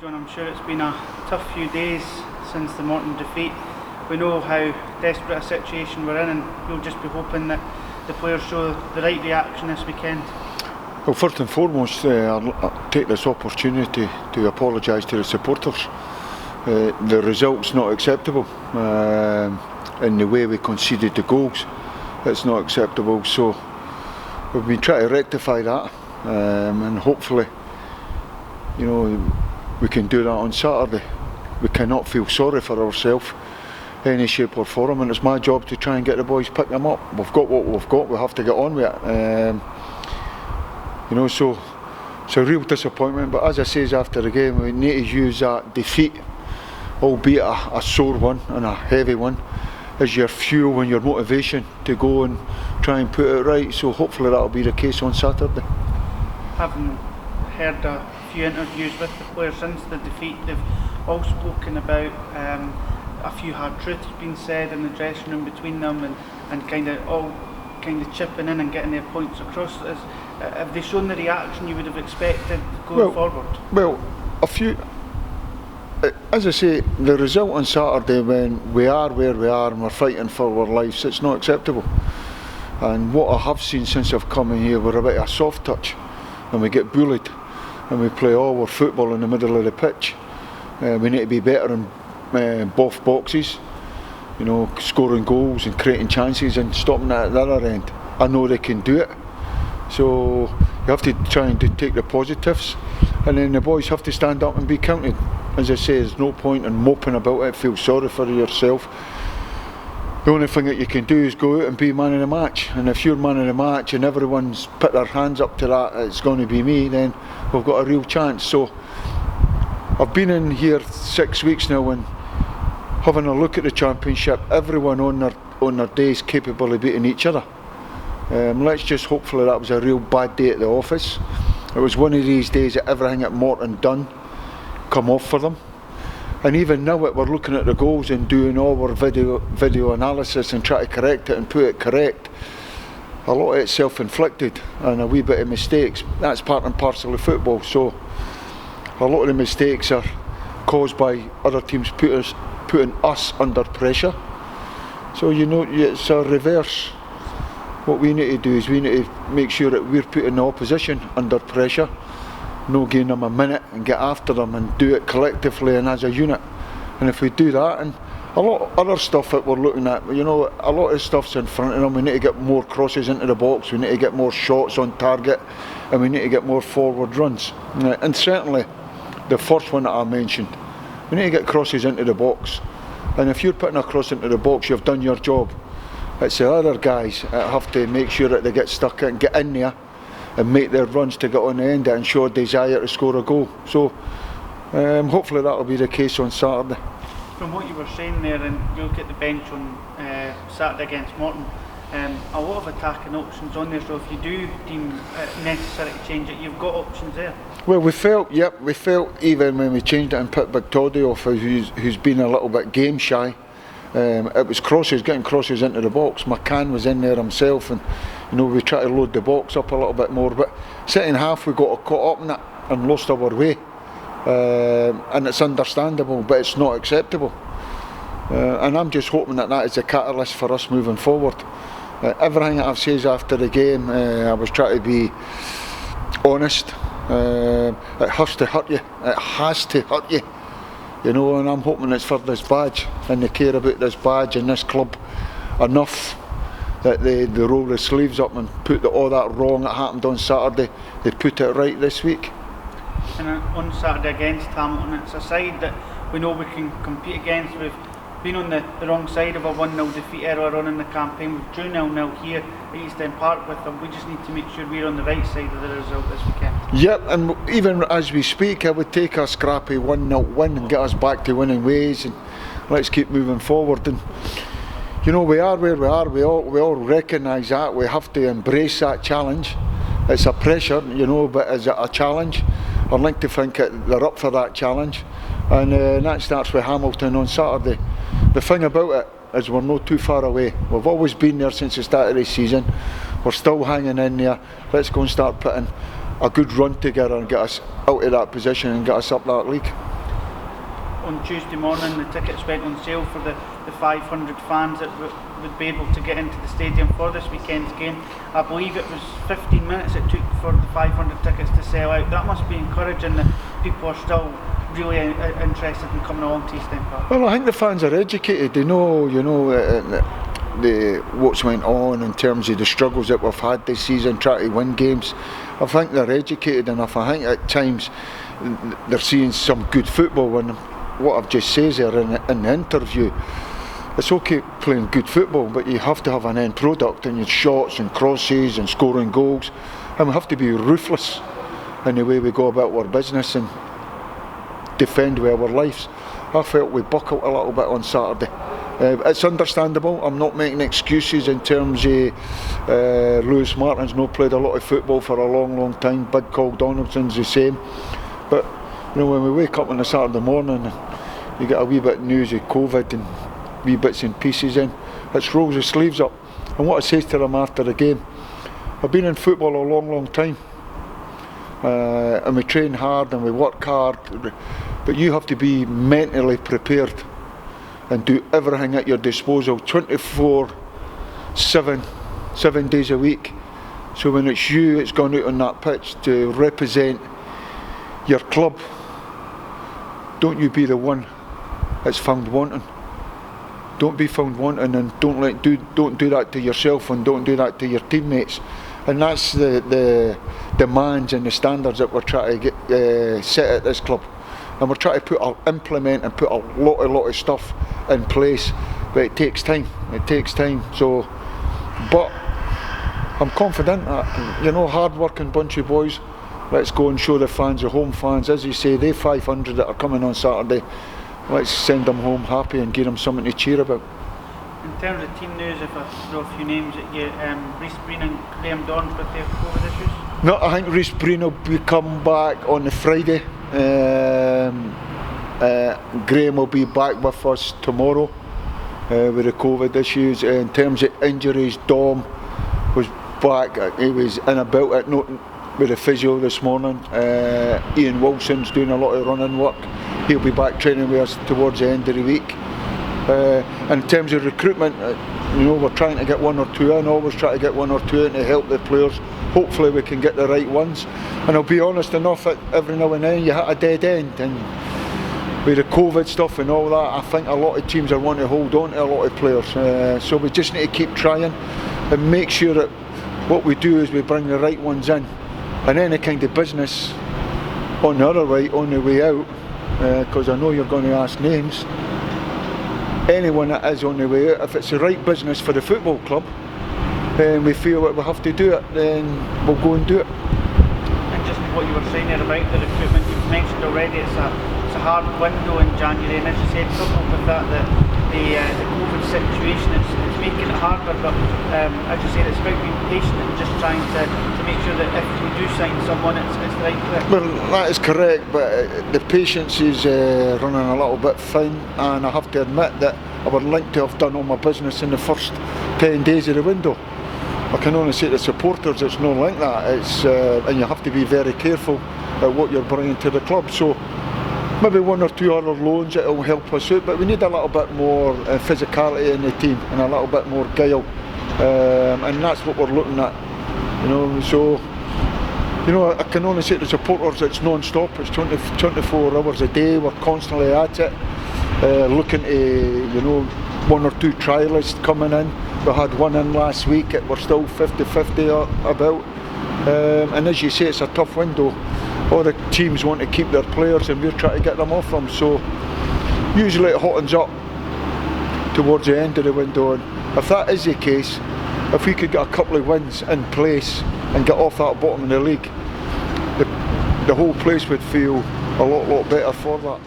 John, I'm sure it's been a tough few days since the Morton defeat. We know how desperate a situation we're in, and we'll just be hoping that the players show the right reaction this weekend. Well, first and foremost, I'll take this opportunity to apologise to the supporters. The result's not acceptable. In the way we conceded the goals, it's not acceptable. So we've been trying to rectify that, and hopefully, we can do that on Saturday. We cannot feel sorry for ourselves any shape or form, and it's my job to try and get the boys pick them up. We've got what we've got. We have to get on with it. So it's a real disappointment. But as I says after the game, we need to use that defeat, albeit a sore one and a heavy one, as your fuel and your motivation to go and try and put it right. So hopefully that'll be the case on Saturday. Having heard a few interviews with the players since the defeat, they've all spoken about a few hard truths being said in the dressing room between them, and kind of chipping in and getting their points across. Have they shown the reaction you would have expected going forward? Well, a few. As I say, the result on Saturday, when we are where we are and we're fighting for our lives, it's not acceptable. And what I have seen since I've come in here, we're a bit of a soft touch, and we get bullied, and we play all our football in the middle of the pitch. We need to be better in both boxes, scoring goals and creating chances and stopping that at the other end. I know they can do it, so you have to try and take the positives, and then the boys have to stand up and be counted. As I say, there's no point in moping about it, feel sorry for yourself. The only thing that you can do is go out and be man of the match, and if you're man of the match and everyone's put their hands up to that, it's going to be me, then we've got a real chance. So I've been in here 6 weeks now, and having a look at the championship, everyone on their day is capable of beating each other. Let's just hopefully that was a real bad day at the office. It was one of these days that everything at Morton done come off for them. And even now that we're looking at the goals and doing all our video analysis and try to correct it and put it correct, a lot of it's self-inflicted and a wee bit of mistakes. That's part and parcel of football. So a lot of the mistakes are caused by other teams putting us under pressure. So it's a reverse. What we need to do is we need to make sure that we're putting the opposition under pressure, no giving them a minute, and get after them and do it collectively and as a unit. And if we do that, and a lot of other stuff that we're looking at, a lot of stuff's in front of them. We need to get more crosses into the box, we need to get more shots on target, and we need to get more forward runs. And certainly the first one that I mentioned, we need to get crosses into the box. And if you're putting a cross into the box, you've done your job. It's the other guys that have to make sure that they get stuck in, get in there and make their runs to get on the end and show a desire to score a goal. So hopefully that will be the case on Saturday. From what you were saying there, and you look at the bench on Saturday against Morton, a lot of attacking options on there, so if you do deem it necessary to change it, you've got options there. Well, we felt even when we changed it and put Big Toddy off, who's been a little bit game shy, it was getting crosses into the box. McCann was in there himself, and we tried to load the box up a little bit more, but second half we got caught up in it and lost our way, and it's understandable, but it's not acceptable, and I'm just hoping that is a catalyst for us moving forward. Everything that I've said after the game, I was trying to be honest. It has to hurt you, and I'm hoping it's for this badge, and they care about this badge and this club enough that they roll their sleeves up and put all that wrong that happened on Saturday, they put it right this week. And on Saturday against Hamilton, it's a side that we know we can compete against. We've been on the wrong side of a 1-0 defeat earlier on in the campaign. We've drew 0-0 here at East End Park with them. We just need to make sure we're on the right side of the result this weekend. Yep, and even as we speak, I would take a scrappy 1-0 win and get us back to winning ways, and let's keep moving forward. And we are where we are. We all recognise that. We have to embrace that challenge. It's a pressure, but it's a challenge. I'd like to think that they're up for that challenge, and that starts with Hamilton on Saturday. The thing about it is we're not too far away. We've always been there since the start of the season. We're still hanging in there. Let's go and start putting a good run together and get us out of that position and get us up that league. on Tuesday morning the tickets went on sale for the 500 fans that would be able to get into the stadium for this weekend's game. I believe it was 15 minutes it took for the 500 tickets to sell out. That must be encouraging that people are still really interested in coming along to East End Park. Well, I think the fans are educated. They know, what's went on in terms of the struggles that we've had this season, trying to win games. I think they're educated enough. I think at times they're seeing some good football, and what I've just said there in the interview, it's okay playing good football, but you have to have an end product in your shots and crosses and scoring goals, and we have to be ruthless in the way we go about our business and defend with our lives. I felt we buckled a little bit on Saturday. It's understandable. I'm not making excuses in terms of Lewis Martin's not played a lot of football for a long time. Big Cole Donaldson's the same. But when we wake up on a Saturday morning, you get a wee bit of news of COVID and wee bits and pieces in. It rolls the sleeves up. And what I say to them after the game, I've been in football a long time. And we train hard and we work hard, but you have to be mentally prepared and do everything at your disposal 24/7, 7 days a week. So when it's you that's gone out on that pitch to represent your club, don't you be the one that's found wanting. Don't be found wanting, and don't do that to yourself, and don't do that to your teammates. And that's the demands and the standards that we're trying to get set at this club. And we're trying to implement and put a lot of stuff in place, but it takes time. So, but I'm confident that, hard-working bunch of boys. Let's go and show the fans, the home fans, as you say, they 500 that are coming on Saturday. Let's send them home happy and give them something to cheer about. In terms of team news, if I throw a few names at you, Reece Breen and Graham Dorn's with their COVID issues? No, I think Reece Breen will be come back on the Friday. Graham will be back with us tomorrow with the COVID issues. In terms of injuries, Dom was back. He was in about it, not with the physio this morning. Ian Wilson's doing a lot of running work. He'll be back training with us towards the end of the week. In terms of recruitment, we're trying to get one or two in, always try to get one or two in to help the players. Hopefully we can get the right ones. And I'll be honest enough, that every now and then you hit a dead end, and with the COVID stuff and all that, I think a lot of teams are wanting to hold on to a lot of players. So we just need to keep trying and make sure that what we do is we bring the right ones in. And any kind of business on the other way, on the way out, because I know you're going to ask names, anyone that is on the way out, if it's the right business for the football club and we feel that we have to do it, then we'll go and do it. And just what you were saying there about the recruitment, you've mentioned already it's a hard window in January, and as you said, coupled with that the COVID situation, it's making it harder, but as you said, it's about being patient and just trying to make sure that if we do sign someone, it's the right player. Well, that is correct, but the patience is running a little bit thin, and I have to admit that I would like to have done all my business in the first 10 days of the window. I can only say to supporters it's not like that. It's and you have to be very careful at what you're bringing to the club. So maybe one or two other loans that will help us out, but we need a little bit more physicality in the team and a little bit more guile, and that's what we're looking at. So I can only say to supporters it's non-stop. It's 24 hours a day. We're constantly at it, looking to one or two trialists coming in. We had one in last week. We're still 50-50 about, and as you say, it's a tough window. All the teams want to keep their players and we're trying to get them off them, so usually it hottens up towards the end of the window, and if that is the case, if we could get a couple of wins in place and get off that bottom of the league, the whole place would feel a lot better for that.